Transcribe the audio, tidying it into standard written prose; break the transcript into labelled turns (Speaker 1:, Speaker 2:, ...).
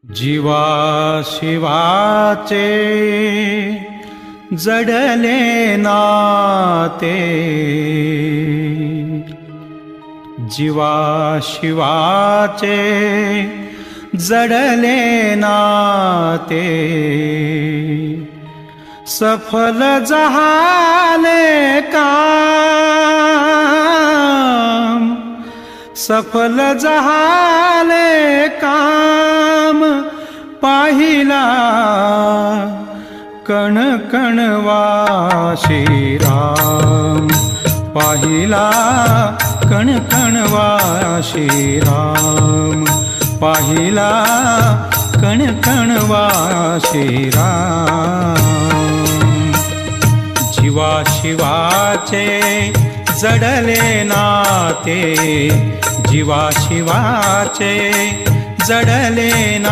Speaker 1: जीवा शिवाचे जडले नाते, जीवा शिवाचे जडले नाते, सफल झाले काम, सफल झाले काम, पाहिला कण कण वाशी राम, पाहिला कण कण वाशी राम, पाहिला कण कण वाशी राम। जीवा शिवाचे जडले नाते, जीवा शिवाचे जडले नाते।